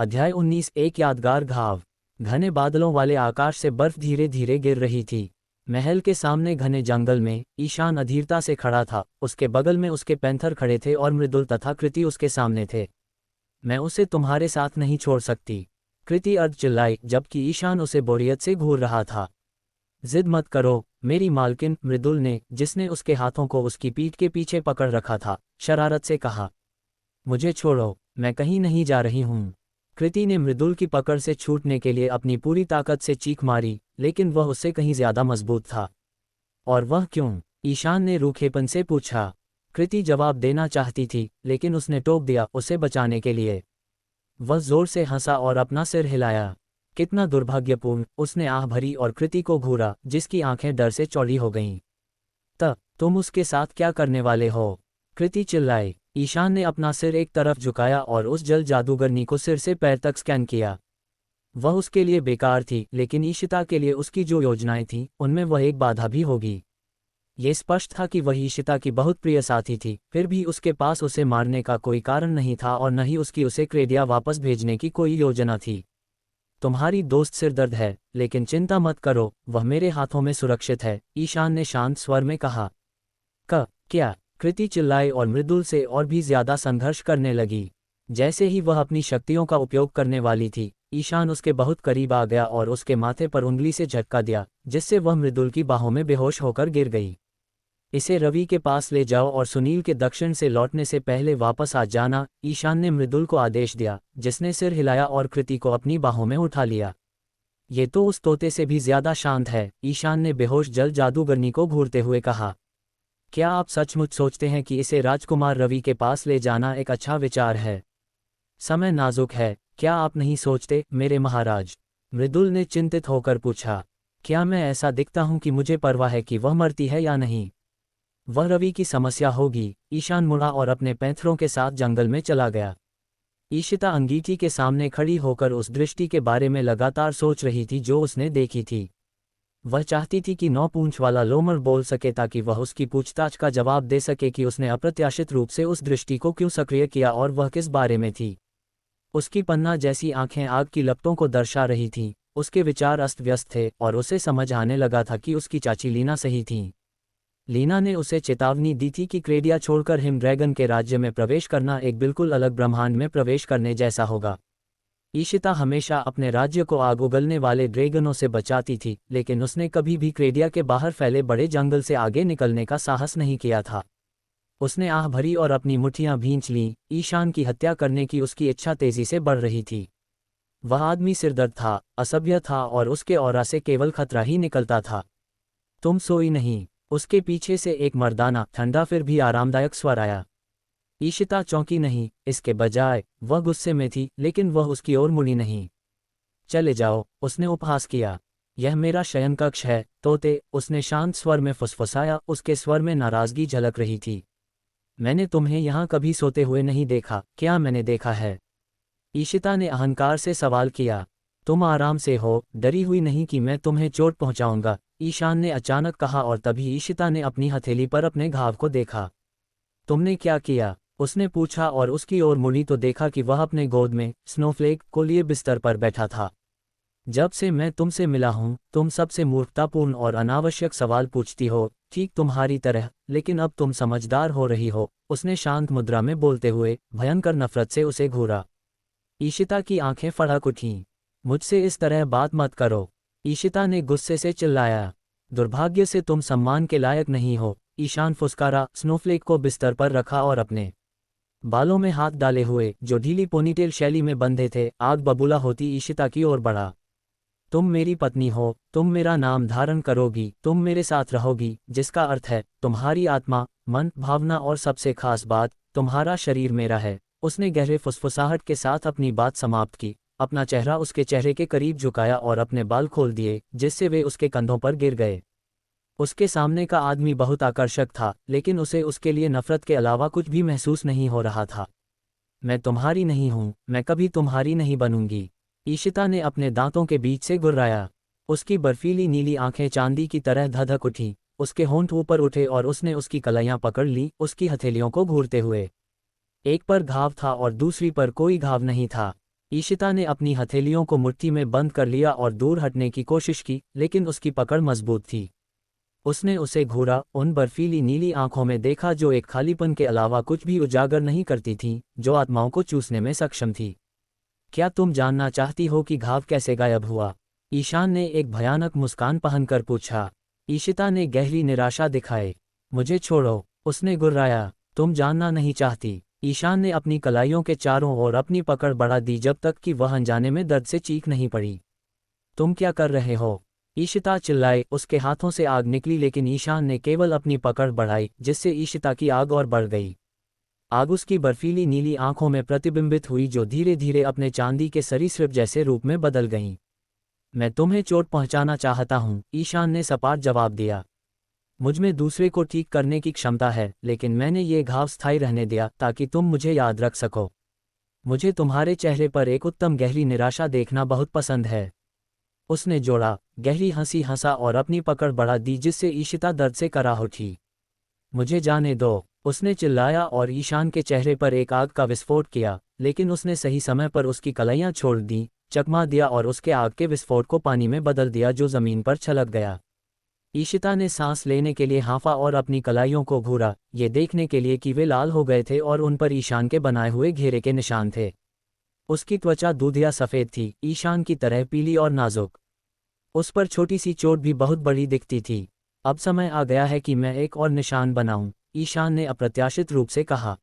अध्याय 19। एक यादगार घाव। घने बादलों वाले आकाश से बर्फ धीरे धीरे गिर रही थी। महल के सामने घने जंगल में ईशान अधीरता से खड़ा था। उसके बगल में उसके पैंथर खड़े थे और मृदुल तथा कृति उसके सामने थे। मैं उसे तुम्हारे साथ नहीं छोड़ सकती, कृति अर्ध चिल्लाई, जबकि ईशान उसे बोरियत से घूर रहा था। जिद मत करो मेरी मालकिन, मृदुल ने, जिसने उसके हाथों को उसकी पीठ के पीछे पकड़ रखा था, शरारत से कहा। मुझे छोड़ो, मैं कहीं नहीं जा रही हूँ। कृति ने मृदुल की पकड़ से छूटने के लिए अपनी पूरी ताकत से चीख मारी, लेकिन वह उससे कहीं ज्यादा मजबूत था। और वह क्यों? ईशान ने रूखेपन से पूछा। कृति जवाब देना चाहती थी, लेकिन उसने टोक दिया, उसे बचाने के लिए। वह जोर से हंसा और अपना सिर हिलाया। कितना दुर्भाग्यपूर्ण, उसने आह भरी और कृति को घूरा, जिसकी आंखें डर से चौड़ी हो गईं। तुम उसके साथ क्या करने वाले हो? कृति चिल्लाई। ईशान ने अपना सिर एक तरफ झुकाया और उस जल जादूगरनी को सिर से पैर तक स्कैन किया। वह उसके लिए बेकार थी, लेकिन ईशिता के लिए उसकी जो योजनाएं थीं, उनमें वह एक बाधा भी होगी। ये स्पष्ट था कि वह ईशिता की बहुत प्रिय साथी थी, फिर भी उसके पास उसे मारने का कोई कारण नहीं था और न ही उसकी उसे क्रेडिया वापस भेजने की कोई योजना थी। तुम्हारी दोस्त सिरदर्द है, लेकिन चिंता मत करो, वह मेरे हाथों में सुरक्षित है, ईशान ने शांत स्वर में कहा। क्या? कृति चिल्लाई और मृदुल से और भी ज्यादा संघर्ष करने लगी। जैसे ही वह अपनी शक्तियों का उपयोग करने वाली थी, ईशान उसके बहुत करीब आ गया और उसके माथे पर उंगली से झटका दिया, जिससे वह मृदुल की बाहों में बेहोश होकर गिर गई। इसे रवि के पास ले जाओ और सुनील के दक्षिण से लौटने से पहले वापस आ जाना, ईशान ने मृदुल को आदेश दिया, जिसने सिर हिलाया और कृति को अपनी बाहों में उठा लिया। ये तो उस तोते से भी ज्यादा शांत है, ईशान ने बेहोश जल जादूगरनी को घूरते हुए कहा। क्या आप सचमुच सोचते हैं कि इसे राजकुमार रवि के पास ले जाना एक अच्छा विचार है? समय नाजुक है, क्या आप नहीं सोचते, मेरे महाराज? मृदुल ने चिंतित होकर पूछा। क्या मैं ऐसा दिखता हूं कि मुझे परवाह है कि वह मरती है या नहीं? वह रवि की समस्या होगी। ईशान मुड़ा और अपने पैंथरों के साथ जंगल में चला गया। ईशिता अंगीठी के सामने खड़ी होकर उस दृष्टि के बारे में लगातार सोच रही थी जो उसने देखी थी। वह चाहती थी कि 9 पूंछ वाला लोमड़ बोल सके ताकि वह उसकी पूछताछ का जवाब दे सके कि उसने अप्रत्याशित रूप से उस दृष्टि को क्यों सक्रिय किया और वह किस बारे में थी। उसकी पन्ना जैसी आंखें आग की लपटों को दर्शा रही थीं, उसके विचार अस्त व्यस्त थे और उसे समझ आने लगा था कि उसकी चाची लीना सही थीं। लीना ने उसे चेतावनी दी थी कि क्रेडिया छोड़कर हिम ड्रैगन के राज्य में प्रवेश करना एक बिल्कुल अलग ब्रह्मांड में प्रवेश करने जैसा होगा। ईशिता हमेशा अपने राज्य को आग उगलने वाले ड्रैगनों से बचाती थी, लेकिन उसने कभी भी क्रेडिया के बाहर फैले बड़े जंगल से आगे निकलने का साहस नहीं किया था। उसने आह भरी और अपनी मुट्ठियां भींच लीं। ईशान की हत्या करने की उसकी इच्छा तेजी से बढ़ रही थी। वह आदमी सिरदर्द था, असभ्य था और उसके ऑरा से केवल खतरा ही निकलता था। तुम सोई नहीं? उसके पीछे से एक मर्दाना, ठंडा फिर भी आरामदायक स्वर आया। ईशिता चौंकी नहीं, इसके बजाय वह गुस्से में थी, लेकिन वह उसकी ओर मुड़ी नहीं। चले जाओ, उसने उपहास किया। यह मेरा शयन कक्ष है, तोते, उसने शांत स्वर में फुसफुसाया, उसके स्वर में नाराजगी झलक रही थी। मैंने तुम्हें यहाँ कभी सोते हुए नहीं देखा, क्या मैंने देखा है? ईशिता ने अहंकार से सवाल किया। तुम आराम से हो, डरी हुई नहीं कि मैं तुम्हें चोट पहुँचाऊंगा, ईशान ने अचानक कहा और तभी ईशिता ने अपनी हथेली पर अपने घाव को देखा। तुमने क्या किया? उसने पूछा और उसकी ओर मुड़ी तो देखा कि वह अपने गोद में स्नोफ्लेक को लिए बिस्तर पर बैठा था। जब से मैं तुमसे मिला हूं, तुम सबसे मूर्खतापूर्ण और अनावश्यक सवाल पूछती हो, ठीक तुम्हारी तरह, लेकिन अब तुम समझदार हो रही हो, उसने शांत मुद्रा में बोलते हुए भयंकर नफरत से उसे घूरा। ईशिता की आंखें फड़क उठीं। मुझसे इस तरह बात मत करो, ईशिता ने गुस्से से चिल्लाया। दुर्भाग्य से तुम सम्मान के लायक नहीं हो, ईशान फुसकारा, स्नोफ्लेक को बिस्तर पर रखा और अपने बालों में हाथ डाले हुए, जो ढीली पोनीटेल शैली में बंधे थे, आग बबूला होती ईशिता की ओर बढ़ा। तुम मेरी पत्नी हो, तुम मेरा नाम धारण करोगी, तुम मेरे साथ रहोगी, जिसका अर्थ है तुम्हारी आत्मा, मन, भावना और सबसे खास बात, तुम्हारा शरीर मेरा है। उसने गहरे फुसफुसाहट के साथ अपनी बात समाप्त की, अपना चेहरा उसके चेहरे के करीब झुकाया और अपने बाल खोल दिए, जिससे वे उसके कंधों पर गिर गए। उसके सामने का आदमी बहुत आकर्षक था, लेकिन उसे उसके लिए नफरत के अलावा कुछ भी महसूस नहीं हो रहा था। मैं तुम्हारी नहीं हूं, मैं कभी तुम्हारी नहीं बनूंगी, ईशिता ने अपने दांतों के बीच से गुर्राया। उसकी बर्फीली नीली आंखें चांदी की तरह धधक उठी, उसके होंठ ऊपर उठे और उसने उसकी कलाइयां पकड़ ली, उसकी हथेलियों को घूरते हुए। एक पर घाव था और दूसरी पर कोई घाव नहीं था। ईशिता ने अपनी हथेलियों को मुट्ठी में बंद कर लिया और दूर हटने की कोशिश की, लेकिन उसकी पकड़ मजबूत थी। उसने उसे घूरा, उन बर्फीली नीली आंखों में देखा जो एक खालीपन के अलावा कुछ भी उजागर नहीं करती थीं, जो आत्माओं को चूसने में सक्षम थी। क्या तुम जानना चाहती हो कि घाव कैसे गायब हुआ? ईशान ने एक भयानक मुस्कान पहनकर पूछा। ईशिता ने गहरी निराशा दिखाए। मुझे छोड़ो, उसने गुर्राया। तुम जानना नहीं चाहती? ईशान ने अपनी कलाइयों के चारों ओर अपनी पकड़ बढ़ा दी जब तक कि वह अनजाने में दर्द से चीख नहीं पड़ी। तुम क्या कर रहे हो? ईशिता चिल्लाए। उसके हाथों से आग निकली, लेकिन ईशान ने केवल अपनी पकड़ बढ़ाई, जिससे ईशिता की आग और बढ़ गई। आग उसकी बर्फीली नीली आंखों में प्रतिबिंबित हुई, जो धीरे धीरे अपने चांदी के सरीसृप जैसे रूप में बदल गईं। मैं तुम्हें चोट पहुंचाना चाहता हूं, ईशान ने सपाट जवाब दिया। मुझमें दूसरे को ठीक करने की क्षमता है, लेकिन मैंने ये घाव स्थायी रहने दिया ताकि तुम मुझे याद रख सको। मुझे तुम्हारे चेहरे पर एक उत्तम गहरी निराशा देखना बहुत पसंद है। उसने जोड़ा, गहरी हंसी हंसा और अपनी पकड़ बढ़ा दी, जिससे ईशिता दर्द से कराह उठी। मुझे जाने दो, उसने चिल्लाया और ईशान के चेहरे पर एक आग का विस्फोट किया, लेकिन उसने सही समय पर उसकी कलाइयां छोड़ दी, चकमा दिया और उसके आग के विस्फोट को पानी में बदल दिया जो जमीन पर छलक गया। ईशिता ने सांस लेने के लिए हांफा और अपनी कलाइयों को घूरा, ये देखने के लिए कि वे लाल हो गए थे और उन पर ईशान के बनाए हुए घेरे के निशान थे। उसकी त्वचा दूधिया सफ़ेद थी, ईशान की तरह पीली और नाजुक। उस पर छोटी सी चोट भी बहुत बड़ी दिखती थी। अब समय आ गया है कि मैं एक और निशान बनाऊं, ईशान ने अप्रत्याशित रूप से कहा।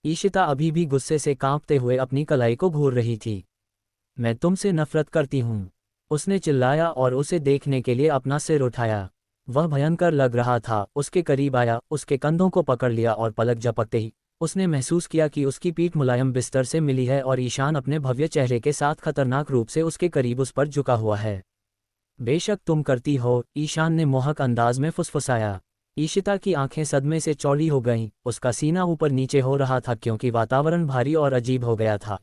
ईशिता अभी भी गुस्से से कांपते हुए अपनी कलाई को घूर रही थी। मैं तुमसे नफरत करती हूँ, उसने चिल्लाया और उसे देखने के लिए अपना सिर उठाया। वह भयंकर लग रहा था। उसके करीब आया, उसके कंधों को पकड़ लिया और पलक झपकते ही उसने महसूस किया कि उसकी पीठ मुलायम बिस्तर से मिली है और ईशान अपने भव्य चेहरे के साथ खतरनाक रूप से उसके करीब उस पर झुका हुआ है। बेशक तुम करती हो, ईशान ने मोहक अंदाज में फुसफुसाया। ईशिता की आंखें सदमे से चौड़ी हो गईं, उसका सीना ऊपर नीचे हो रहा था क्योंकि वातावरण भारी और अजीब हो गया था।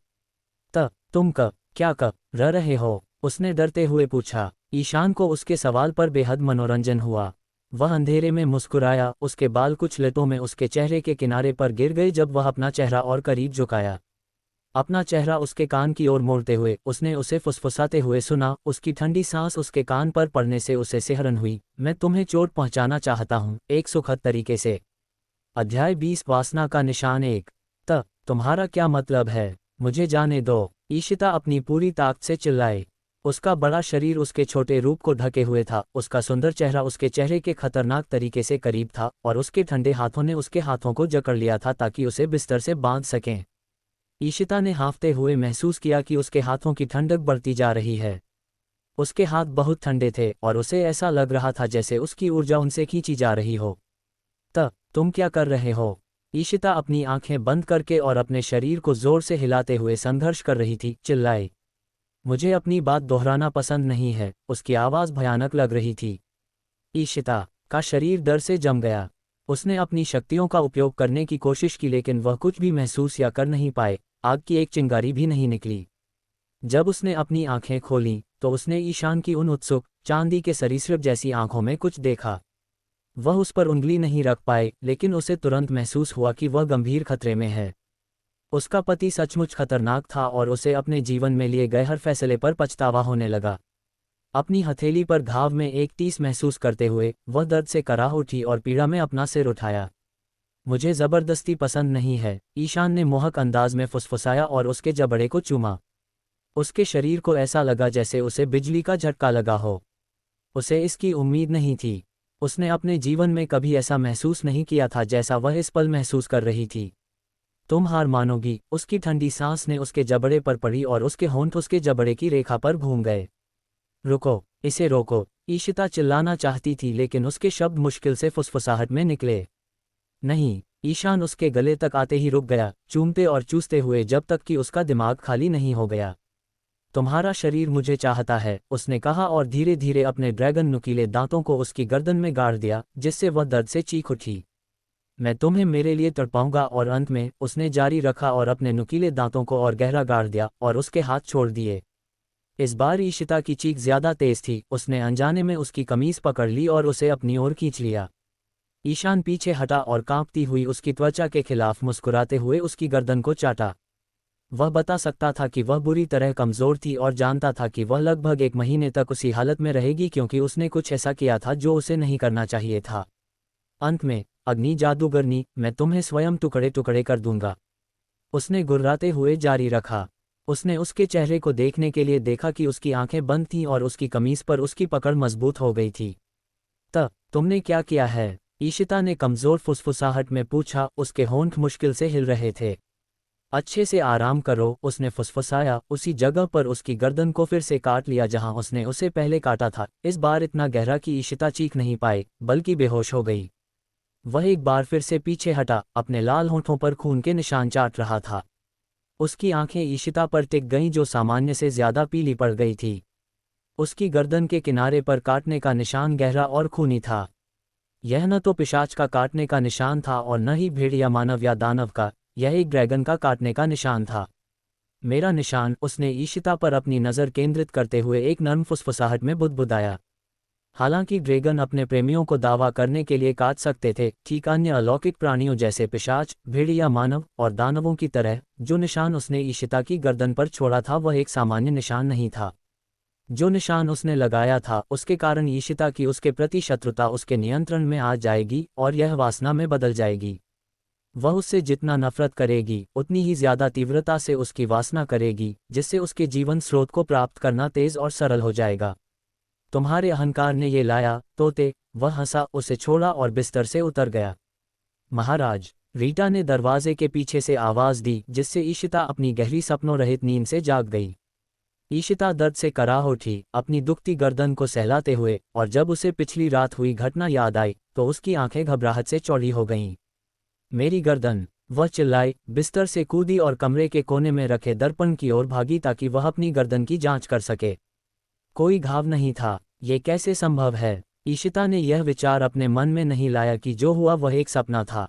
तुम क्या रह रहे हो? उसने डरते हुए पूछा। ईशान को उसके सवाल पर बेहद मनोरंजन हुआ। वह अंधेरे में मुस्कुराया, उसके बाल कुछ लटों में उसके चेहरे के किनारे पर गिर गए जब वह अपना चेहरा और करीब झुकाया। अपना चेहरा उसके कान की ओर मोड़ते हुए उसने उसे फुसफुसाते हुए सुना। उसकी ठंडी सांस उसके कान पर पड़ने से उसे सिहरन हुई। मैं तुम्हें चोट पहुंचाना चाहता हूं, एक सुखद तरीके से। अध्याय 20 वासना का निशान 1। तुम्हारा क्या मतलब है? मुझे जाने दो, ईशिता अपनी पूरी ताकत से चिल्लाए। उसका बड़ा शरीर उसके छोटे रूप को ढके हुए था, उसका सुंदर चेहरा उसके चेहरे के खतरनाक तरीके से करीब था और उसके ठंडे हाथों ने उसके हाथों को जकड़ लिया था ताकि उसे बिस्तर से बांध सकें। ईशिता ने हाँफते हुए महसूस किया कि उसके हाथों की ठंडक बढ़ती जा रही है। उसके हाथ बहुत ठंडे थे और उसे ऐसा लग रहा था जैसे उसकी ऊर्जा उनसे खींची जा रही हो। तुम क्या कर रहे हो? ईशिता अपनी आंखें बंद करके और अपने शरीर को जोर से हिलाते हुए संघर्ष कर रही थी, चिल्लाई। मुझे अपनी बात दोहराना पसंद नहीं है, उसकी आवाज़ भयानक लग रही थी। ईशिता का शरीर डर से जम गया। उसने अपनी शक्तियों का उपयोग करने की कोशिश की, लेकिन वह कुछ भी महसूस या कर नहीं पाए। आग की एक चिंगारी भी नहीं निकली। जब उसने अपनी आंखें खोलीं तो उसने ईशान की उन उत्सुक चांदी के सरीसृप जैसी आंखों में कुछ देखा। वह उस पर उंगली नहीं रख पाए, लेकिन उसे तुरंत महसूस हुआ कि वह गंभीर खतरे में है। उसका पति सचमुच खतरनाक था और उसे अपने जीवन में लिए गए हर फैसले पर पछतावा होने लगा। अपनी हथेली पर घाव में एक टीस महसूस करते हुए वह दर्द से कराह उठी और पीड़ा में अपना सिर उठाया। मुझे ज़बरदस्ती पसंद नहीं है, ईशान ने मोहक अंदाज में फुसफुसाया और उसके जबड़े को चूमा। उसके शरीर को ऐसा लगा जैसे उसे बिजली का झटका लगा हो। उसे इसकी उम्मीद नहीं थी। उसने अपने जीवन में कभी ऐसा महसूस नहीं किया था जैसा वह इस पल महसूस कर रही थी। तुम हार मानोगी, उसकी ठंडी सांस ने उसके जबड़े पर पड़ी और उसके होंठ उसके जबड़े की रेखा पर घूम गए। रुको, इसे रोको, ईशिता चिल्लाना चाहती थी, लेकिन उसके शब्द मुश्किल से फुसफुसाहट में निकले। नहीं, ईशान उसके गले तक आते ही रुक गया, चूमते और चूसते हुए जब तक कि उसका दिमाग खाली नहीं हो गया। तुम्हारा शरीर मुझे चाहता है, उसने कहा और धीरे धीरे अपने ड्रैगन नुकीले दांतों को उसकी गर्दन में गाड़ दिया, जिससे वह दर्द से चीख उठी। मैं तुम्हें मेरे लिए तड़पाऊंगा। और अंत में उसने जारी रखा और अपने नुकीले दांतों को और गहरा गाड़ दिया और उसके हाथ छोड़ दिए। इस बार ईशिता की चीख ज्यादा तेज थी। उसने अनजाने में उसकी कमीज पकड़ ली और उसे अपनी ओर खींच लिया। ईशान पीछे हटा और कांपती हुई उसकी त्वचा के खिलाफ मुस्कुराते हुए उसकी गर्दन को चाटा। वह बता सकता था कि वह बुरी तरह कमज़ोर थी और जानता था कि वह लगभग 1 महीने तक उसी हालत में रहेगी क्योंकि उसने कुछ ऐसा किया था जो उसे नहीं करना चाहिए था। अंत में, अग्नि जादूगरनी, मैं तुम्हें स्वयं टुकड़े टुकड़े कर दूंगा, उसने गुर्राते हुए जारी रखा। उसने उसके चेहरे को देखने के लिए देखा कि उसकी आंखें बंद थीं और उसकी कमीज पर उसकी पकड़ मजबूत हो गई थी। तुमने क्या किया है? ईशिता ने कमज़ोर फुसफुसाहट में पूछा, उसके होंठ मुश्किल से हिल रहे थे। अच्छे से आराम करो, उसने फुसफुसाया, उसी जगह पर उसकी गर्दन को फिर से काट लिया जहां उसने उसे पहले काटा था, इस बार इतना गहरा कि ईशिता चीख नहीं पाई, बल्कि बेहोश हो गई। वह एक बार फिर से पीछे हटा, अपने लाल होंठों पर खून के निशान चाट रहा था। उसकी आंखें ईशिता पर टिक गईं जो सामान्य से ज्यादा पीली पड़ गई थी। उसकी गर्दन के किनारे पर काटने का निशान गहरा और खूनी था। यह न तो पिशाच का काटने का निशान था और न ही भेड़ या मानव या दानव का, यह एक ड्रैगन का काटने का निशान था। मेरा निशान, उसने ईशिता पर अपनी नज़र केंद्रित करते हुए एक नर्म फुसफुसाहट में बुदबुदाया। हालांकि ड्रैगन अपने प्रेमियों को दावा करने के लिए काट सकते थे, ठीक अन्य अलौकिक प्राणियों जैसे पिशाच, भेड़ या मानव और दानवों की तरह, जो निशान उसने ईशिता की गर्दन पर छोड़ा था वह एक सामान्य निशान नहीं था। जो निशान उसने लगाया था उसके कारण ईशिता की उसके प्रति शत्रुता उसके नियंत्रण में आ जाएगी और यह वासना में बदल जाएगी। वह उससे जितना नफरत करेगी उतनी ही ज्यादा तीव्रता से उसकी वासना करेगी, जिससे उसके जीवन स्रोत को प्राप्त करना तेज और सरल हो जाएगा। तुम्हारे अहंकार ने ये लाया, तोते, वह हंसा, उसे छोड़ा और बिस्तर से उतर गया। महाराज, रीटा ने दरवाजे के पीछे से आवाज दी, जिससे ईशिता अपनी गहरी सपनों रहित नींद से जाग गई। ईशिता दर्द से कराह उठी, अपनी दुखती गर्दन को सहलाते हुए, और जब उसे पिछली रात हुई घटना याद आई तो उसकी आंखें घबराहट से चौड़ी हो गईं। मेरी गर्दन, वह चिल्लाई, बिस्तर से कूदी और कमरे के कोने में रखे दर्पण की ओर भागी ताकि वह अपनी गर्दन की जांच कर सके। कोई घाव नहीं था। ये कैसे संभव है? ईशिता ने यह विचार अपने मन में नहीं लाया कि जो हुआ वह एक सपना था।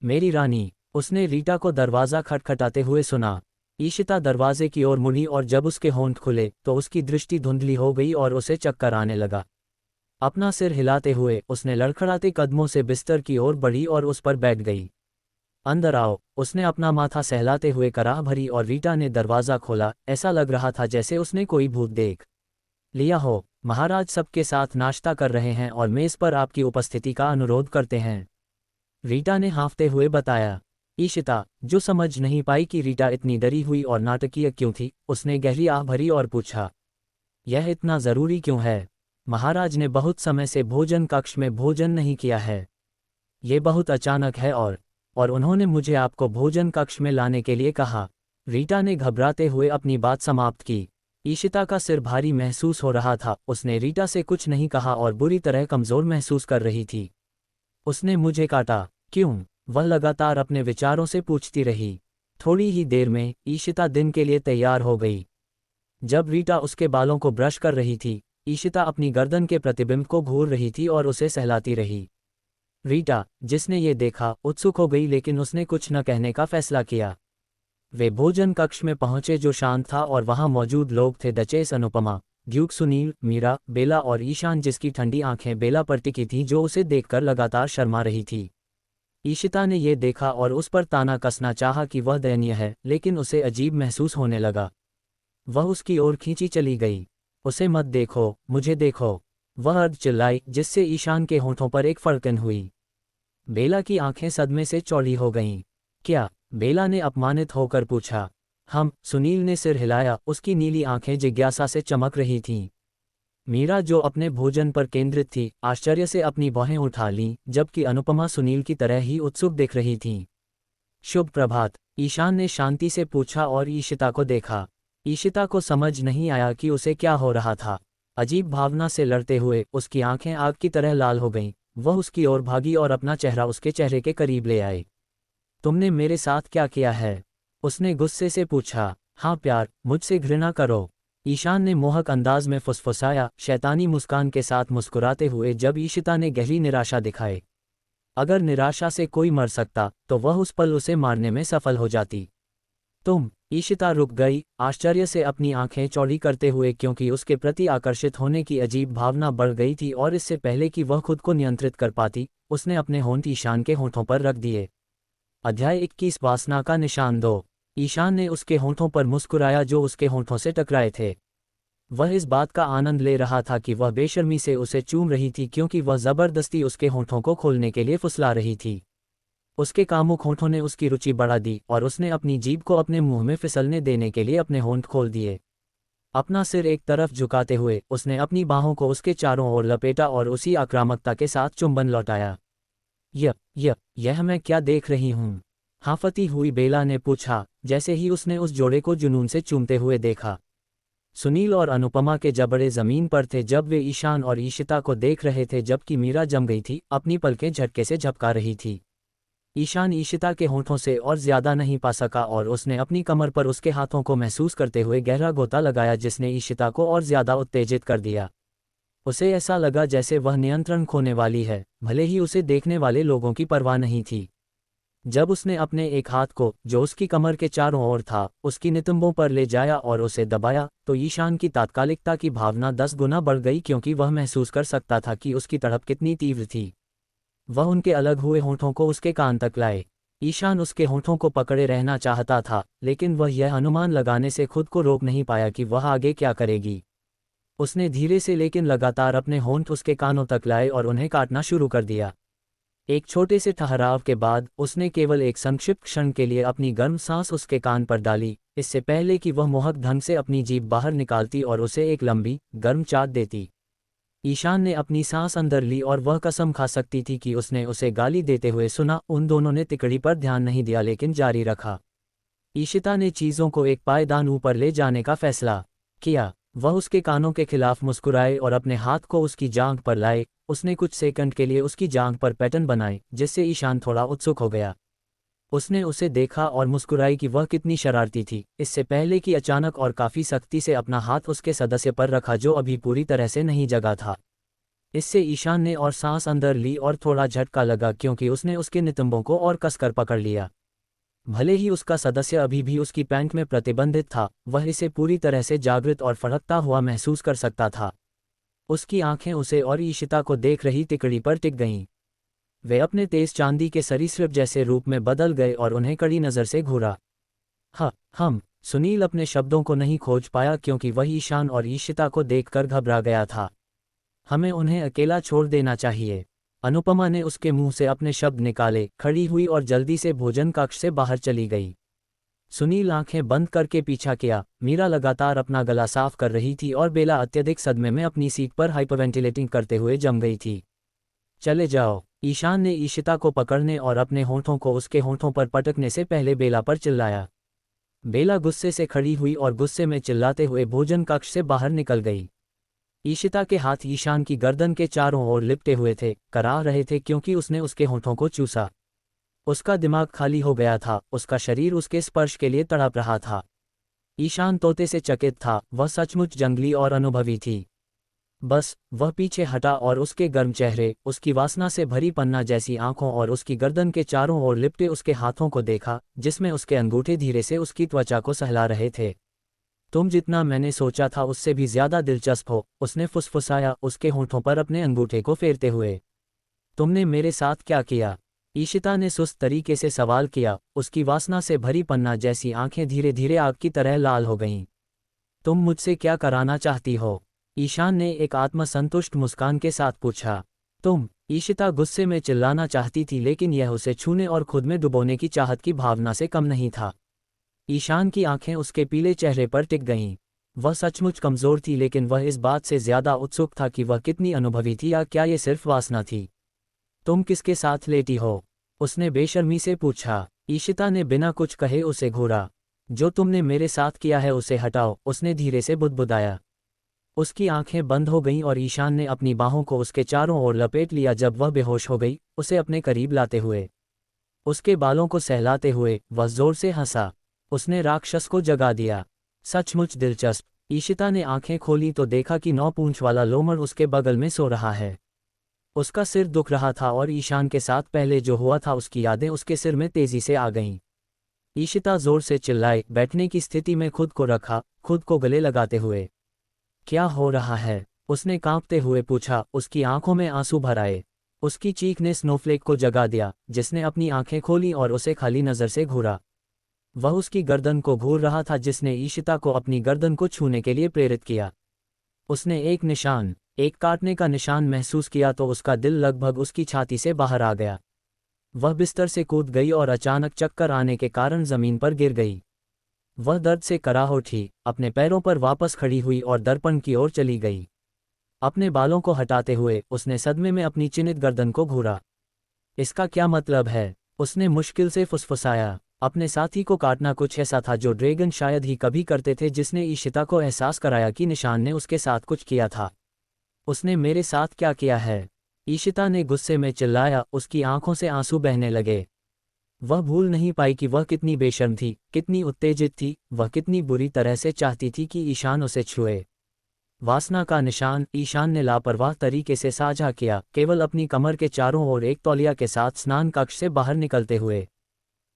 मेरी रानी, उसने रीटा को दरवाज़ा खटखटाते हुए सुना। ईशिता दरवाजे की ओर मुड़ी और जब उसके होंठ खुले तो उसकी दृष्टि धुंधली हो गई और उसे चक्कर आने लगा। अपना सिर हिलाते हुए उसने लड़खड़ाते कदमों से बिस्तर की ओर बढ़ी और उस पर बैठ गई। अंदर आओ, उसने अपना माथा सहलाते हुए कराह भरी और रीटा ने दरवाज़ा खोला। ऐसा लग रहा था जैसे उसने कोई भूत देख लिया हो। महाराज सबके साथ नाश्ता कर रहे हैं और मेज़ पर आपकी उपस्थिति का अनुरोध करते हैं, रीटा ने हाँफते हुए बताया। ईशिता, जो समझ नहीं पाई कि रीटा इतनी डरी हुई और नाटकीय क्यों थी, उसने गहरी आह भरी और पूछा, यह इतना ज़रूरी क्यों है? महाराज ने बहुत समय से भोजन कक्ष में भोजन नहीं किया है। ये बहुत अचानक है और उन्होंने मुझे आपको भोजन कक्ष में लाने के लिए कहा। रीटा ने घबराते हुए अपनी बात समाप्त की। ईशिता का सिर भारी महसूस हो रहा था। उसने रीटा से कुछ नहीं कहा और बुरी तरह कमज़ोर महसूस कर रही थी। उसने मुझे काटा क्यों? वह लगातार अपने विचारों से पूछती रही। थोड़ी ही देर में ईशिता दिन के लिए तैयार हो गई। जब रीटा उसके बालों को ब्रश कर रही थी, ईशिता अपनी गर्दन के प्रतिबिंब को घूर रही थी और उसे सहलाती रही। रीटा, जिसने ये देखा, उत्सुक हो गई लेकिन उसने कुछ न कहने का फैसला किया। वे भोजन कक्ष में पहुंचे जो शांत था और वहां मौजूद लोग थे डचेस अनुपमा, ड्यूक सुनील, मीरा, बेला और ईशान जिसकी ठंडी आंखें बेला पर टिकी थीं जो उसे देखकर लगातार शर्मा रही थी। ईशिता ने ये देखा और उस पर ताना कसना चाहा कि वह दयनीय है, लेकिन उसे अजीब महसूस होने लगा। वह उसकी ओर खींची चली गई। उसे मत देखो, मुझे देखो, वह अर्ध चिल्लाई, जिससे ईशान के होंठों पर एक फड़कन हुई। बेला की आंखें सदमे से चौड़ी हो गईं। क्या? बेला ने अपमानित होकर पूछा। सुनील ने सिर हिलाया, उसकी नीली आंखें जिज्ञासा से चमक रही थीं। मीरा, जो अपने भोजन पर केंद्रित थी, आश्चर्य से अपनी बाहें उठा लीं, जबकि अनुपमा सुनील की तरह ही उत्सुक दिख रही थीं। शुभ प्रभात, ईशान ने शांति से पूछा और ईशिता को देखा। ईशिता को समझ नहीं आया कि उसे क्या हो रहा था। अजीब भावना से लड़ते हुए उसकी आंखें आग की तरह लाल हो गईं। वह उसकी ओर भागी और अपना चेहरा उसके चेहरे के करीब ले आए। तुमने मेरे साथ क्या किया है? उसने गुस्से से पूछा। हाँ प्यार, मुझसे घृणा करो, ईशान ने मोहक अंदाज में फुसफुसाया, शैतानी मुस्कान के साथ मुस्कुराते हुए जब ईशिता ने गहरी निराशा दिखाई। अगर निराशा से कोई मर सकता तो वह उस पल उसे मारने में सफल हो जाती। तुम? ईशिता रुक गई, आश्चर्य से अपनी आंखें चौड़ी करते हुए, क्योंकि उसके प्रति आकर्षित होने की अजीब भावना बढ़ गई थी और इससे पहले कि वह खुद को नियंत्रित कर पाती, उसने अपने होंठ ईशान के होंठों पर रख दिए। अध्याय 21 वासना का निशान 2। ईशान ने उसके होंठों पर मुस्कुराया जो उसके होंठों से टकराए थे। वह इस बात का आनंद ले रहा था कि वह बेशर्मी से उसे चूम रही थी क्योंकि वह जबरदस्ती उसके होंठों को खोलने के लिए फुसला रही थी। उसके कामुक होंठों ने उसकी रुचि बढ़ा दी और उसने अपनी जीभ को अपने मुंह में फिसलने देने के लिए अपने होंठ खोल दिए। अपना सिर एक तरफ झुकाते हुए उसने अपनी बाहों को उसके चारों ओर लपेटा और उसी आक्रामकता के साथ चुंबन लौटाया। यह मैं क्या देख रही हूँ? हांफती हुई बेला ने पूछा, जैसे ही उसने उस जोड़े को जुनून से चूमते हुए देखा। सुनील और अनुपमा के जबड़े जमीन पर थे जब वे ईशान और ईशिता को देख रहे थे, जबकि मीरा जम गई थी, अपनी पलकें झटके से झपका रही थी। ईशान ईशिता के होंठों से और ज्यादा नहीं पा सका और उसने अपनी कमर पर उसके हाथों को महसूस करते हुए गहरा गोता लगाया जिसने ईशिता को और ज्यादा उत्तेजित कर दिया। उसे ऐसा लगा जैसे वह नियंत्रण खोने वाली है, भले ही उसे देखने वाले लोगों की परवाह नहीं थी। जब उसने अपने एक हाथ को, जो उसकी कमर के चारों ओर था, उसकी नितंबों पर ले जाया और उसे दबाया, तो ईशान की तात्कालिकता की भावना 10 गुना बढ़ गई क्योंकि वह महसूस कर सकता था कि उसकी तड़प कितनी तीव्र थी। वह उनके अलग हुए होंठों को उसके कान तक लाए। ईशान उसके होंठों को पकड़े रहना चाहता था, लेकिन वह यह अनुमान लगाने से खुद को रोक नहीं पाया कि वह आगे क्या करेगी। उसने धीरे से लेकिन लगातार अपने होंठ उसके कानों तक लाए और उन्हें काटना शुरू कर दिया। एक छोटे से ठहराव के बाद उसने केवल एक संक्षिप्त क्षण के लिए अपनी गर्म सांस उसके कान पर डाली, इससे पहले कि वह मोहक ढंग से अपनी जीभ बाहर निकालती और उसे एक लंबी, गर्म चाट देती। ईशान ने अपनी सांस अंदर ली और वह कसम खा सकती थी कि उसने उसे गाली देते हुए सुना। उन दोनों ने तिकड़ी पर ध्यान नहीं दिया लेकिन जारी रखा। ईशिता ने चीज़ों को एक पायदान ऊपर ले जाने का फैसला किया। वह उसके कानों के खिलाफ मुस्कुराए और अपने हाथ को उसकी जांघ पर लाए। उसने कुछ सेकंड के लिए उसकी जांघ पर पैटर्न बनाए, जिससे ईशान थोड़ा उत्सुक हो गया। उसने उसे देखा और मुस्कुराई कि वह कितनी शरारती थी, इससे पहले कि अचानक और काफ़ी सख्ती से अपना हाथ उसके सदस्य पर रखा जो अभी पूरी तरह से नहीं जगा था। इससे ईशान ने और सांस अंदर ली और थोड़ा झटका लगा क्योंकि उसने उसके नितंबों को और कसकर पकड़ लिया। भले ही उसका सदस्य अभी भी उसकी पैंट में प्रतिबंधित था, वह इसे पूरी तरह से जागृत और फड़कता हुआ महसूस कर सकता था। उसकी आंखें उसे और ईशिता को देख रही तिकड़ी पर टिक गईं। वे अपने तेज चांदी के सरीसृप जैसे रूप में बदल गए और उन्हें कड़ी नज़र से घूरा। हम सुनील अपने शब्दों को नहीं खोज पाया क्योंकि वह ईशान और ईशिता को देखकर घबरा गया था। हमें उन्हें अकेला छोड़ देना चाहिए। अनुपमा ने उसके मुंह से अपने शब्द निकाले, खड़ी हुई और जल्दी से भोजन कक्ष से बाहर चली गई। सुनील आंखें बंद करके पीछा किया। मीरा लगातार अपना गला साफ कर रही थी और बेला अत्यधिक सदमे में अपनी सीट पर हाइपरवेंटिलेटिंग करते हुए जम गई थी। चले जाओ, ईशान ने ईशिता को पकड़ने और अपने होंठों को उसके होंठों पर पटकने से पहले बेला पर चिल्लाया। बेला गुस्से से खड़ी हुई और गुस्से में चिल्लाते हुए भोजन कक्ष से बाहर निकल गई। ईशिता के हाथ ईशान की गर्दन के चारों ओर लिपटे हुए थे, कराह रहे थे क्योंकि उसने उसके होंठों को चूसा। उसका दिमाग खाली हो गया था, उसका शरीर उसके स्पर्श के लिए तड़प रहा था। ईशान तोते से चकित था, वह सचमुच जंगली और अनुभवी थी। बस वह पीछे हटा और उसके गर्म चेहरे, उसकी वासना से भरी पन्ना जैसी आंखों और उसकी गर्दन के चारों ओर लिपटे उसके हाथों को देखा, जिसमें उसके अंगूठे धीरे से उसकी त्वचा को सहला रहे थे। तुम जितना मैंने सोचा था उससे भी ज्यादा दिलचस्प हो, उसने फुसफुसाया उसके होंठों पर अपने अंगूठे को फेरते हुए। तुमने मेरे साथ क्या किया? ईशिता ने सुस्त तरीके से सवाल किया, उसकी वासना से भरी पन्ना जैसी आंखें धीरे धीरे आग की तरह लाल हो गईं। तुम मुझसे क्या कराना चाहती हो? ईशान ने एक आत्मसंतुष्ट मुस्कान के साथ पूछा। ईशिता गुस्से में चिल्लाना चाहती थी लेकिन यह उसे छूने और खुद में डुबोने की चाहत की भावना से कम नहीं था। ईशान की आंखें उसके पीले चेहरे पर टिक गईं। वह सचमुच कमज़ोर थी लेकिन वह इस बात से ज़्यादा उत्सुक था कि वह कितनी अनुभवी थी या क्या ये सिर्फ वासना थी। तुम किसके साथ लेटी हो? उसने बेशर्मी से पूछा। ईशिता ने बिना कुछ कहे उसे घूरा। जो तुमने मेरे साथ किया है उसे हटाओ, उसने धीरे से बुदबुदाया। उसकी आंखें बंद हो गईं और ईशान ने अपनी बाहों को उसके चारों ओर लपेट लिया जब वह बेहोश हो गई, उसे अपने करीब लाते हुए। उसके बालों को सहलाते हुए वह जोर से हंसा। उसने राक्षस को जगा दिया। सचमुच दिलचस्प। ईशिता ने आंखें खोली तो देखा कि 9 पूंछ वाला लोमड़ उसके बगल में सो रहा है। उसका सिर दुख रहा था और ईशान के साथ पहले जो हुआ था उसकी यादें उसके सिर में तेजी से आ गईं। ईशिता जोर से चिल्लाई, बैठने की स्थिति में खुद को रखा, खुद को गले लगाते हुए। क्या हो रहा है? उसने कांपते हुए पूछा, उसकी आंखों में आंसू भर आए। उसकी चीख ने स्नोफ्लेक को जगा दिया, जिसने अपनी आंखें खोली और उसे खाली नज़र से घूरा। वह उसकी गर्दन को घूर रहा था जिसने ईशिता को अपनी गर्दन को छूने के लिए प्रेरित किया। उसने एक काटने का निशान महसूस किया तो उसका दिल लगभग उसकी छाती से बाहर आ गया। वह बिस्तर से कूद गई और अचानक चक्कर आने के कारण जमीन पर गिर गई। वह दर्द से कराह उठी, अपने पैरों पर वापस खड़ी हुई और दर्पण की ओर चली गई। अपने बालों को हटाते हुए उसने सदमे में अपनी चिन्हित गर्दन को घूरा। इसका क्या मतलब है? उसने मुश्किल से फुसफुसाया। अपने साथी को काटना कुछ ऐसा था जो ड्रैगन शायद ही कभी करते थे, जिसने ईशिता को एहसास कराया कि निशान ने उसके साथ कुछ किया था। उसने मेरे साथ क्या किया है? ईशिता ने गुस्से में चिल्लाया, उसकी आंखों से आंसू बहने लगे। वह भूल नहीं पाई कि वह कितनी बेशर्म थी, कितनी उत्तेजित थी, वह कितनी बुरी तरह से चाहती थी कि ईशान उसे छुए। वासना का निशान ईशान ने लापरवाह तरीके से साझा किया, केवल अपनी कमर के चारों ओर एक तौलिया के साथ स्नान कक्ष से बाहर निकलते हुए।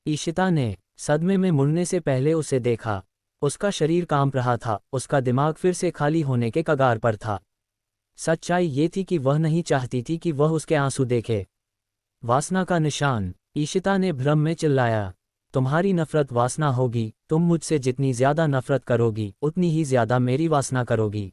ईशिता ने सदमे में मुड़ने से पहले उसे देखा। उसका शरीर कांप रहा था, उसका दिमाग फिर से खाली होने के कगार पर था। सच्चाई ये थी कि वह नहीं चाहती थी कि वह उसके आंसू देखे। वासना का निशान, ईशिता ने भ्रम में चिल्लाया। तुम्हारी नफरत वासना होगी, तुम मुझसे जितनी ज्यादा नफरत करोगी उतनी ही ज्यादा मेरी वासना करोगी।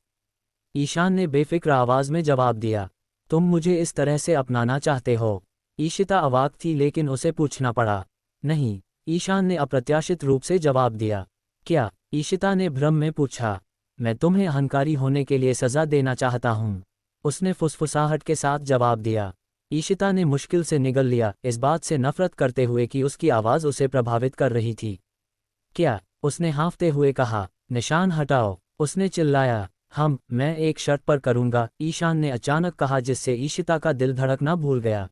ईशान ने बेफिक्र आवाज में जवाब दिया। तुम मुझे इस तरह से अपनाना चाहते हो? ईशिता अवाक थी लेकिन उसे पूछना पड़ा। नहीं, ईशान ने अप्रत्याशित रूप से जवाब दिया। क्या? ईशिता ने भ्रम में पूछा। मैं तुम्हें अहंकारी होने के लिए सजा देना चाहता हूँ, उसने फुसफुसाहट के साथ जवाब दिया। ईशिता ने मुश्किल से निगल लिया, इस बात से नफरत करते हुए कि उसकी आवाज़ उसे प्रभावित कर रही थी। क्या? उसने हाँफते हुए कहा। निशान हटाओ, उसने चिल्लाया। मैं एक शर्त पर करूंगा, ईशान ने अचानक कहा, जिससे ईशिता का दिल धड़कना भूल गया।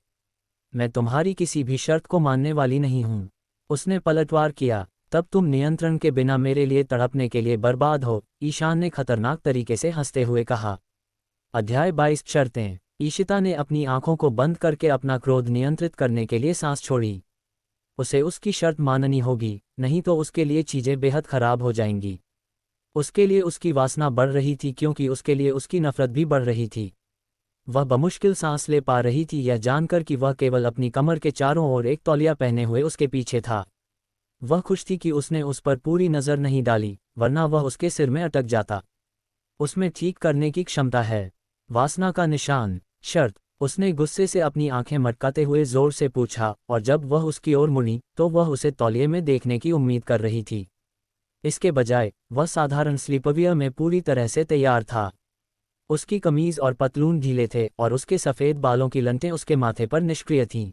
मैं तुम्हारी किसी भी शर्त को मानने वाली नहीं हूं, उसने पलटवार किया। तब तुम नियंत्रण के बिना मेरे लिए तड़पने के लिए बर्बाद हो, ईशान ने खतरनाक तरीके से हंसते हुए कहा। अध्याय 22 शर्तें। ईशिता ने अपनी आंखों को बंद करके अपना क्रोध नियंत्रित करने के लिए सांस छोड़ी। उसे उसकी शर्त माननी होगी, नहीं तो उसके लिए चीजें बेहद खराब हो जाएंगी। उसके लिए उसकी वासना बढ़ रही थी क्योंकि उसके लिए उसकी नफरत भी बढ़ रही थी। वह बमुश्किल सांस ले पा रही थी, यह जानकर कि वह केवल अपनी कमर के चारों ओर एक तौलिया पहने हुए उसके पीछे था। वह खुश थी कि उसने उस पर पूरी नज़र नहीं डाली, वरना वह उसके सिर में अटक जाता। उसमें ठीक करने की क्षमता है। वासना का निशान, शर्त, उसने गुस्से से अपनी आंखें मटकाते हुए जोर से पूछा, और जब वह उसकी ओर मुड़ी तो वह उसे तौलिए में देखने की उम्मीद कर रही थी। इसके बजाय वह साधारण स्लीपवियर में पूरी तरह से तैयार था। उसकी कमीज और पतलून ढीले थे और उसके सफ़ेद बालों की लंटें उसके माथे पर निष्क्रिय थीं।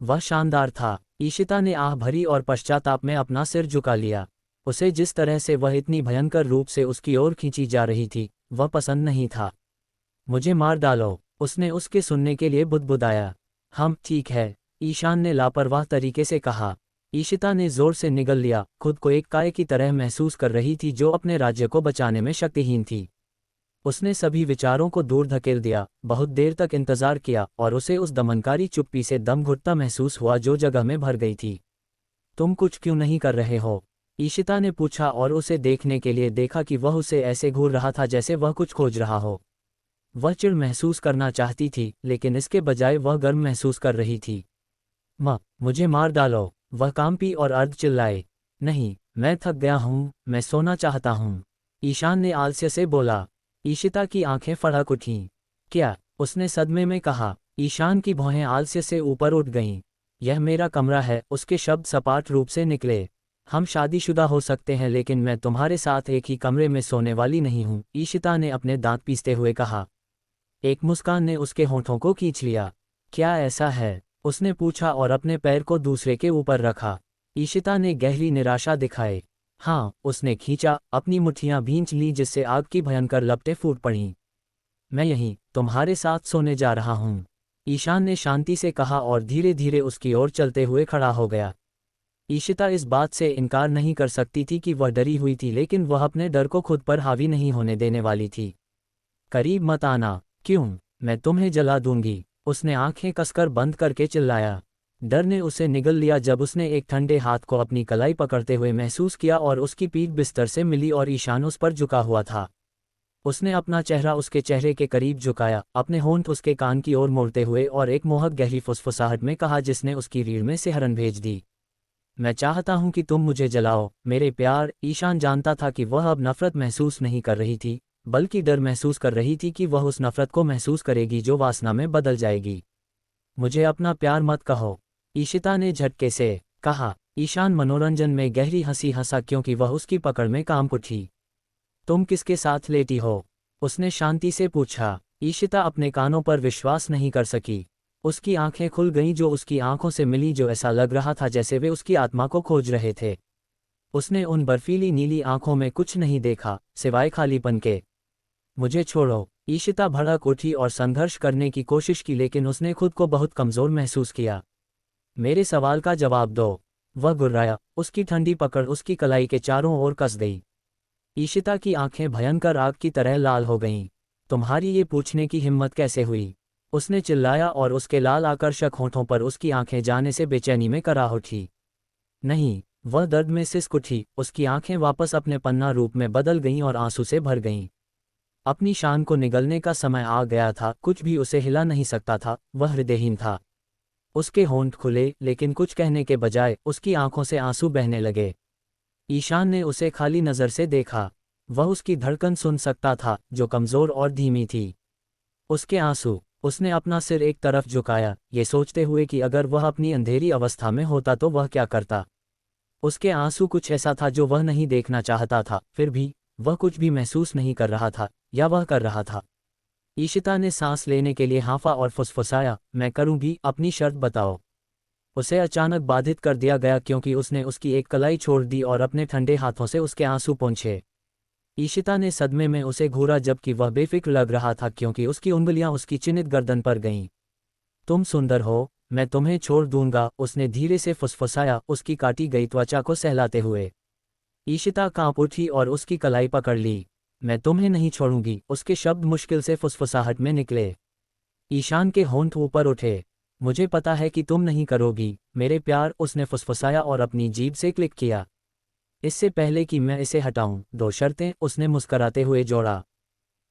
वह शानदार था। ईशिता ने आह भरी और पश्चाताप में अपना सिर झुका लिया। उसे जिस तरह से वह इतनी भयंकर रूप से उसकी ओर खींची जा रही थी, वह पसंद नहीं था। मुझे मार डालो, उसने उसके सुनने के लिए बुदबुदाया। ठीक है, ईशान ने लापरवाह तरीके से कहा। ईशिता ने जोर से निगल लिया, खुद को एक काय की तरह महसूस कर रही थी जो अपने राज्य को बचाने में शक्तिहीन थी। उसने सभी विचारों को दूर धकेल दिया, बहुत देर तक इंतजार किया और उसे उस दमनकारी चुप्पी से दम घुटता महसूस हुआ जो जगह में भर गई थी। तुम कुछ क्यों नहीं कर रहे हो? ईशिता ने पूछा और उसे देखने के लिए देखा कि वह उसे ऐसे घूर रहा था जैसे वह कुछ खोज रहा हो। वह चिढ़ महसूस करना चाहती थी, लेकिन इसके बजाय वह गर्म महसूस कर रही थी। मुझे मार डालो, वह कांपी और अर्ध चिल्लाए। नहीं, मैं थक गया हूँ, मैं सोना चाहता हूँ, ईशान ने आलस्य से बोला। ईशिता की आंखें फड़क उठीं। क्या? उसने सदमे में कहा। ईशान की भौहें आलस्य से ऊपर उठ गईं। यह मेरा कमरा है, उसके शब्द सपाट रूप से निकले। हम शादीशुदा हो सकते हैं लेकिन मैं तुम्हारे साथ एक ही कमरे में सोने वाली नहीं हूँ, ईशिता ने अपने दांत पीसते हुए कहा। एक मुस्कान ने उसके होंठों को खींच लिया। क्या ऐसा है? उसने पूछा और अपने पैर को दूसरे के ऊपर रखा। ईशिता ने गहरी निराशा दिखाए। उसने खींचा, अपनी मुट्ठियां भींच लीं जिससे आग की भयंकर लपटें फूट पड़ीं। मैं यहीं तुम्हारे साथ सोने जा रहा हूँ, ईशान ने शांति से कहा और धीरे धीरे उसकी ओर चलते हुए खड़ा हो गया। ईशिता इस बात से इनकार नहीं कर सकती थी कि वह डरी हुई थी, लेकिन वह अपने डर को खुद पर हावी नहीं होने देने वाली थी। करीब मत आना। क्यों? मैं तुम्हें जला दूंगी, उसने आंखें कसकर बंद करके चिल्लाया। डर ने उसे निगल लिया जब उसने एक ठंडे हाथ को अपनी कलाई पकड़ते हुए महसूस किया और उसकी पीठ बिस्तर से मिली और ईशान उस पर झुका हुआ था। उसने अपना चेहरा उसके चेहरे के करीब झुकाया, अपने होंठ उसके कान की ओर मोड़ते हुए और एक मोहक गहरी फुसफुसाहट में कहा जिसने उसकी रीढ़ में सिहरन भेज दी। मैं चाहता हूं कि तुम मुझे जलाओ मेरे प्यार। ईशान जानता था कि वह अब नफरत महसूस नहीं कर रही थी, बल्कि डर महसूस कर रही थी कि वह उस नफरत को महसूस करेगी जो वासना में बदल जाएगी। मुझे अपना प्यार मत कहो, ईशिता ने झटके से कहा। ईशान मनोरंजन में गहरी हंसी हंसा क्योंकि वह उसकी पकड़ में कांप उठी। तुम किसके साथ लेटी हो? उसने शांति से पूछा। ईशिता अपने कानों पर विश्वास नहीं कर सकी। उसकी आंखें खुल गईं जो उसकी आंखों से मिली, जो ऐसा लग रहा था जैसे वे उसकी आत्मा को खोज रहे थे। उसने उन बर्फीली नीली आंखों में कुछ नहीं देखा सिवाय खालीपन के। मुझे छोड़ो, ईशिता भड़क उठी और संघर्ष करने की कोशिश की, लेकिन उसने खुद को बहुत कमजोर महसूस किया। मेरे सवाल का जवाब दो, वह गुर्राया। उसकी ठंडी पकड़ उसकी कलाई के चारों ओर कस गई। ईशिता की आंखें भयंकर आग की तरह लाल हो गईं। तुम्हारी ये पूछने की हिम्मत कैसे हुई? उसने चिल्लाया और उसके लाल आकर्षक होठों पर उसकी आंखें जाने से बेचैनी में कराह उठी। नहीं, वह दर्द में सिसक उठी। उसकी आंखें वापस अपने पन्ना रूप में बदल गईं और आंसू से भर गईं। अपनी शान को निगलने का समय आ गया था, कुछ भी उसे हिला नहीं सकता था, वह हृदयहीन था। उसके होंठ खुले, लेकिन कुछ कहने के बजाय उसकी आंखों से आंसू बहने लगे। ईशान ने उसे खाली नज़र से देखा। वह उसकी धड़कन सुन सकता था, जो कमज़ोर और धीमी थी। उसके आंसू। उसने अपना सिर एक तरफ झुकाया, ये सोचते हुए कि अगर वह अपनी अंधेरी अवस्था में होता तो वह क्या करता। उसके आंसू कुछ ऐसा था जो वह नहीं देखना चाहता था, फिर भी वह कुछ भी महसूस नहीं कर रहा था, या वह कर रहा था। ईशिता ने सांस लेने के लिए हांफा और फुसफुसाया, मैं करूँगी, अपनी शर्त बताओ। उसे अचानक बाधित कर दिया गया क्योंकि उसने उसकी एक कलाई छोड़ दी और अपने ठंडे हाथों से उसके आंसू पोंछे। ईशिता ने सदमे में उसे घूरा, जबकि वह बेफिक्र लग रहा था क्योंकि उसकी उंगलियां उसकी चिन्हित गर्दन पर गईं। तुम सुंदर हो, मैं तुम्हें छोड़ दूंगा, उसने धीरे से फुसफुसाया, उसकी काटी गई त्वचा को सहलाते हुए। ईशिता कांप उठी और उसकी कलाई पकड़ ली। मैं तुम्हें नहीं छोड़ूंगी, उसके शब्द मुश्किल से फुसफुसाहट में निकले। ईशान के होंठ ऊपर उठे। मुझे पता है कि तुम नहीं करोगी, मेरे प्यार, उसने फुसफुसाया और अपनी जीभ से क्लिक किया। इससे पहले कि मैं इसे हटाऊं, दो शर्तें, उसने मुस्कराते हुए जोड़ा।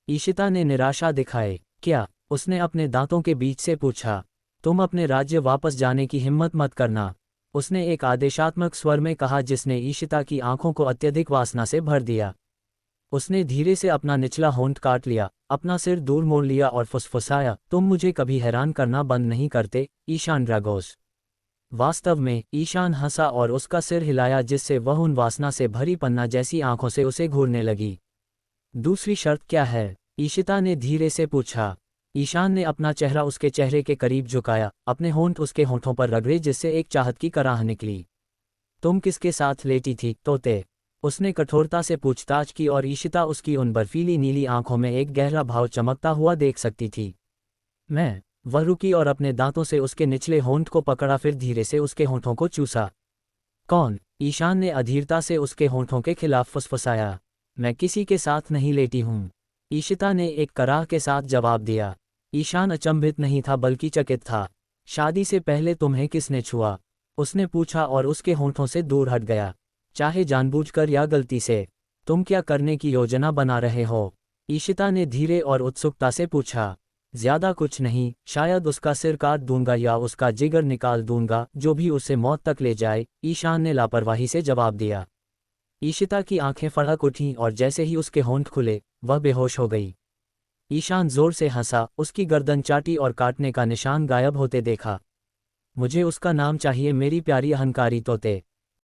ईशिता ने निराशा दिखाए। क्या? उसने अपने दांतों के बीच से पूछा। तुम अपने राज्य वापस जाने की हिम्मत मत करना, उसने एक आदेशात्मक स्वर में कहा जिसने ईशिता की आंखों को अत्यधिक वासना से भर दिया। उसने धीरे से अपना निचला होंठ काट लिया, अपना सिर दूर मोड़ लिया और फुसफुसाया, तुम मुझे कभी हैरान करना बंद नहीं करते, ईशान ड्रैगोस। वास्तव में, ईशान हंसा और उसका सिर हिलाया जिससे वह उन वासना से भरी पन्ना जैसी आंखों से उसे घूरने लगी। दूसरी शर्त क्या है? ईशिता ने धीरे से पूछा। ईशान ने अपना चेहरा उसके चेहरे के करीब झुकाया, अपने होंठ उसके होंठों पर रगड़े जिससे एक चाहत की कराह निकली। तुम किसके साथ लेटी थी, तोते? उसने कठोरता से पूछताछ की और ईशिता उसकी उन बर्फीली नीली आंखों में एक गहरा भाव चमकता हुआ देख सकती थी। मैं। वह रुकी और अपने दांतों से उसके निचले होंठ को पकड़ा, फिर धीरे से उसके होंठों को चूसा। कौन? ईशान ने अधीरता से उसके होंठों के खिलाफ फुसफुसाया। मैं किसी के साथ नहीं लेटी हूँ, ईशिता ने एक कराह के साथ जवाब दिया। ईशान अचंभित नहीं था बल्कि चकित था। शादी से पहले तुम्हें किसने छुआ? उसने पूछा और उसके होंठों से दूर हट गया। चाहे जानबूझकर या गलती से। तुम क्या करने की योजना बना रहे हो? ईशिता ने धीरे और उत्सुकता से पूछा। ज्यादा कुछ नहीं, शायद उसका सिर काट दूंगा या उसका जिगर निकाल दूंगा, जो भी उसे मौत तक ले जाए, ईशान ने लापरवाही से जवाब दिया। ईशिता की आंखें फड़क उठीं और जैसे ही उसके होंठ खुले, वह बेहोश हो गई। ईशान जोर से हंसा, उसकी गर्दन चाटी और काटने का निशान गायब होते देखा। मुझे उसका नाम चाहिए, मेरी प्यारी अहंकारी तोते।